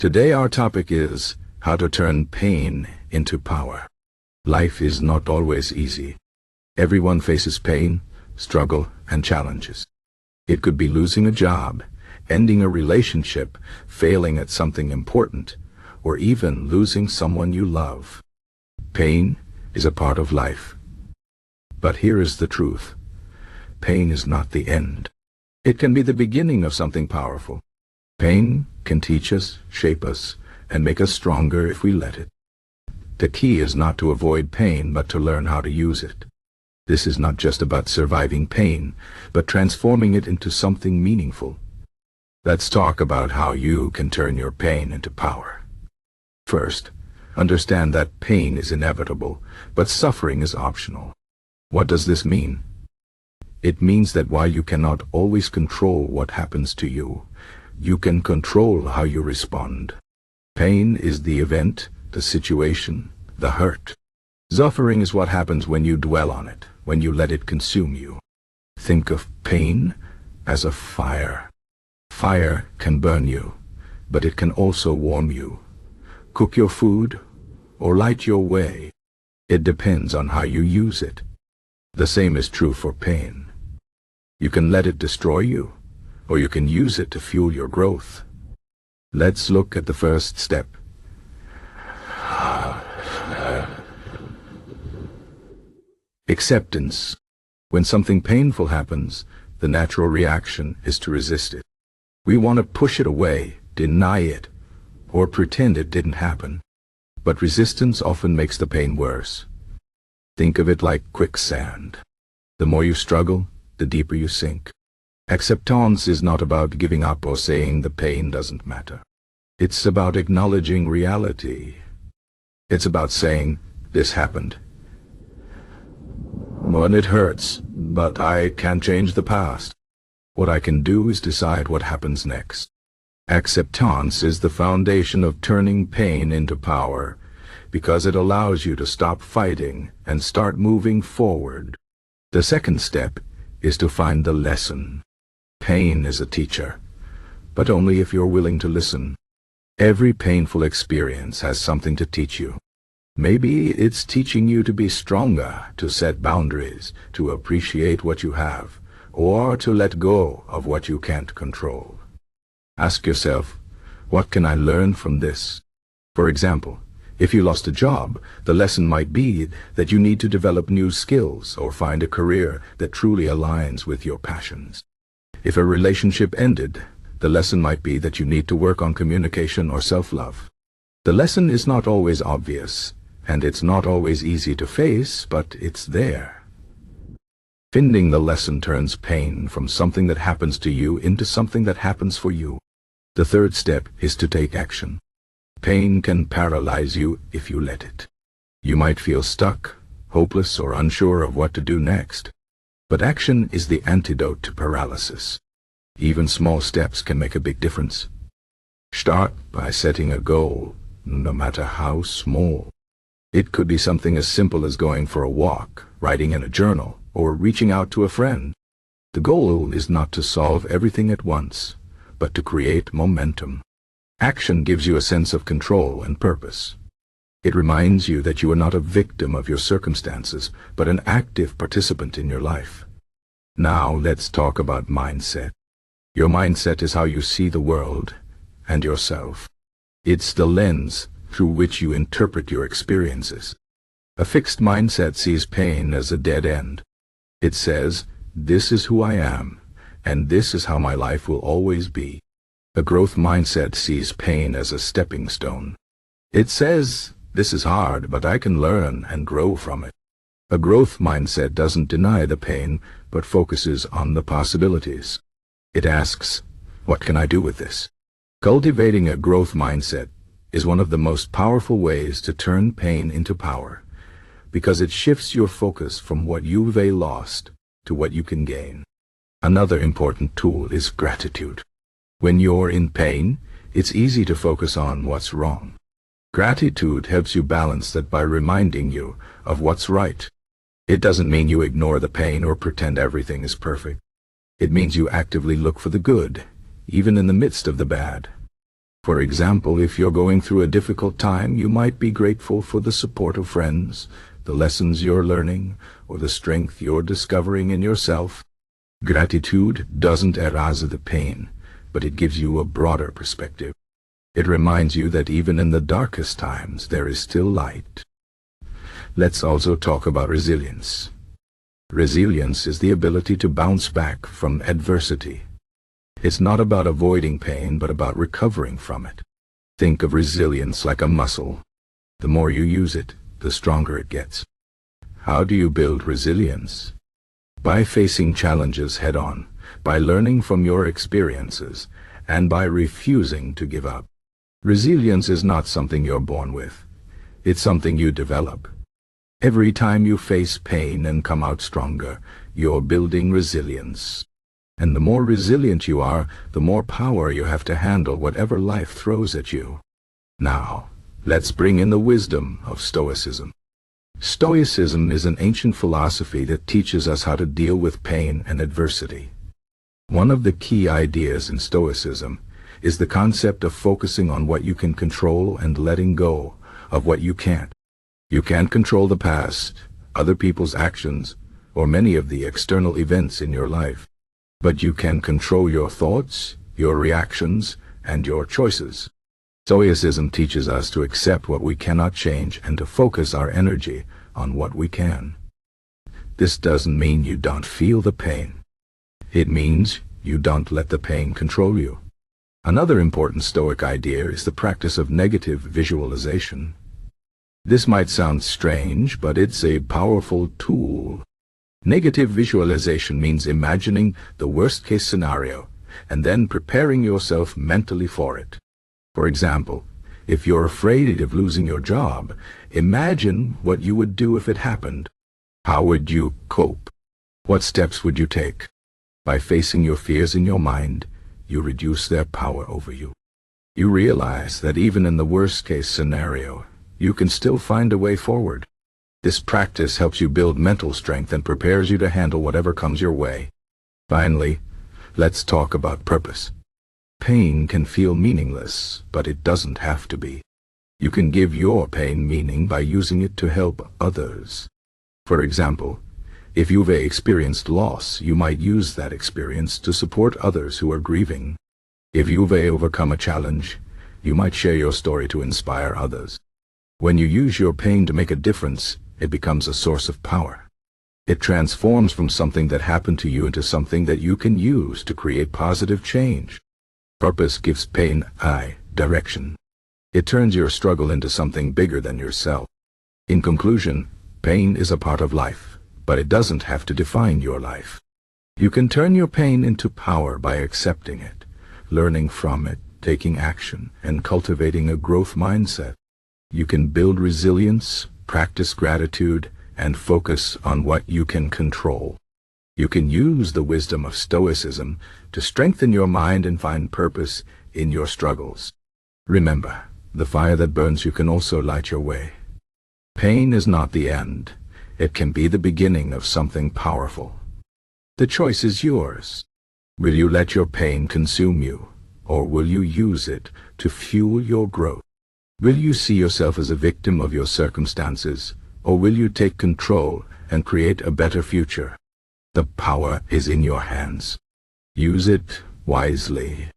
Today our topic is how to turn pain into power. Life is not always easy. Everyone faces pain, struggle, and challenges. It could be losing a job, ending a relationship, failing at something important, or even losing someone you love. Pain is a part of life. But here is the truth. Pain is not the end. It can be the beginning of something powerful. Pain can teach us, shape us, and make us stronger if we let it. The key is not to avoid pain, but to learn how to use it. This is not just about surviving pain, but transforming it into something meaningful. Let's talk about how you can turn your pain into power. First, understand that pain is inevitable, but suffering is optional. What does this mean? It means that while you cannot always control what happens to you, you can control how you respond. Pain is the event, the situation, the hurt. Suffering is what happens when you dwell on it, when you let it consume you. Think of pain as a fire. Fire can burn you, but it can also warm you, cook your food, or light your way. It depends on how you use it. The same is true for pain. You can let it destroy you, or you can use it to fuel your growth. Let's look at the first step. Acceptance. When something painful happens, the natural reaction is to resist it. We want to push it away, deny it, or pretend it didn't happen. But resistance often makes the pain worse. Think of it like quicksand. The more you struggle, the deeper you sink. Acceptance is not about giving up or saying the pain doesn't matter. It's about acknowledging reality. It's about saying, this happened. When it hurts, but I can't change the past. What I can do is decide what happens next. Acceptance is the foundation of turning pain into power, because it allows you to stop fighting and start moving forward. The second step is to find the lesson. Pain is a teacher, but only if you're willing to listen. Every painful experience has something to teach you. Maybe it's teaching you to be stronger, to set boundaries, to appreciate what you have, or to let go of what you can't control. Ask yourself, what can I learn from this? For example, if you lost a job, the lesson might be that you need to develop new skills or find a career that truly aligns with your passions. If a relationship ended, the lesson might be that you need to work on communication or self-love. The lesson is not always obvious, and it's not always easy to face, but it's there. Finding the lesson turns pain from something that happens to you into something that happens for you. The third step is to take action. Pain can paralyze you if you let it. You might feel stuck, hopeless, or unsure of what to do next. But action is the antidote to paralysis. Even small steps can make a big difference. Start by setting a goal, no matter how small. It could be something as simple as going for a walk, writing in a journal, or reaching out to a friend. The goal is not to solve everything at once, but to create momentum. Action gives you a sense of control and purpose. It reminds you that you are not a victim of your circumstances, but an active participant in your life. Now let's talk about mindset. Your mindset is how you see the world and yourself. It's the lens through which you interpret your experiences. A fixed mindset sees pain as a dead end. It says, this is who I am, and this is how my life will always be. A growth mindset sees pain as a stepping stone. It says, this is hard, but I can learn and grow from it. A growth mindset doesn't deny the pain, but focuses on the possibilities. It asks, what can I do with this? Cultivating a growth mindset is one of the most powerful ways to turn pain into power, because it shifts your focus from what you've lost to what you can gain. Another important tool is gratitude. When you're in pain, it's easy to focus on what's wrong. Gratitude helps you balance that by reminding you of what's right. It doesn't mean you ignore the pain or pretend everything is perfect. It means you actively look for the good, even in the midst of the bad. For example, if you're going through a difficult time, you might be grateful for the support of friends, the lessons you're learning, or the strength you're discovering in yourself. Gratitude doesn't erase the pain, but it gives you a broader perspective. It reminds you that even in the darkest times, there is still light. Let's also talk about resilience. Resilience is the ability to bounce back from adversity. It's not about avoiding pain, but about recovering from it. Think of resilience like a muscle. The more you use it, the stronger it gets. How do you build resilience? By facing challenges head-on, by learning from your experiences, and by refusing to give up. Resilience is not something you're born with. It's something you develop. Every time you face pain and come out stronger, you're building resilience. And the more resilient you are, the more power you have to handle whatever life throws at you. Now, let's bring in the wisdom of Stoicism. Stoicism is an ancient philosophy that teaches us how to deal with pain and adversity. One of the key ideas in Stoicism is the concept of focusing on what you can control and letting go of what you can't. You can't control the past, other people's actions, or many of the external events in your life. But you can control your thoughts, your reactions, and your choices. Stoicism teaches us to accept what we cannot change and to focus our energy on what we can. This doesn't mean you don't feel the pain. It means you don't let the pain control you. Another important Stoic idea is the practice of negative visualization. This might sound strange, but it's a powerful tool. Negative visualization means imagining the worst-case scenario and then preparing yourself mentally for it. For example, if you're afraid of losing your job, imagine what you would do if it happened. How would you cope? What steps would you take? By facing your fears in your mind, you reduce their power over you. You realize that even in the worst-case scenario, you can still find a way forward. This practice helps you build mental strength and prepares you to handle whatever comes your way. Finally, let's talk about purpose. Pain can feel meaningless, but it doesn't have to be. You can give your pain meaning by using it to help others. For example, if you've experienced loss, you might use that experience to support others who are grieving. If you've overcome a challenge, you might share your story to inspire others. When you use your pain to make a difference, it becomes a source of power. It transforms from something that happened to you into something that you can use to create positive change. Purpose gives pain direction. It turns your struggle into something bigger than yourself. In conclusion, pain is a part of life, but it doesn't have to define your life. You can turn your pain into power by accepting it, learning from it, taking action, and cultivating a growth mindset. You can build resilience, practice gratitude, and focus on what you can control. You can use the wisdom of Stoicism to strengthen your mind and find purpose in your struggles. Remember, the fire that burns you can also light your way. Pain is not the end. It can be the beginning of something powerful. The choice is yours. Will you let your pain consume you, or will you use it to fuel your growth? Will you see yourself as a victim of your circumstances, or will you take control and create a better future? The power is in your hands. Use it wisely.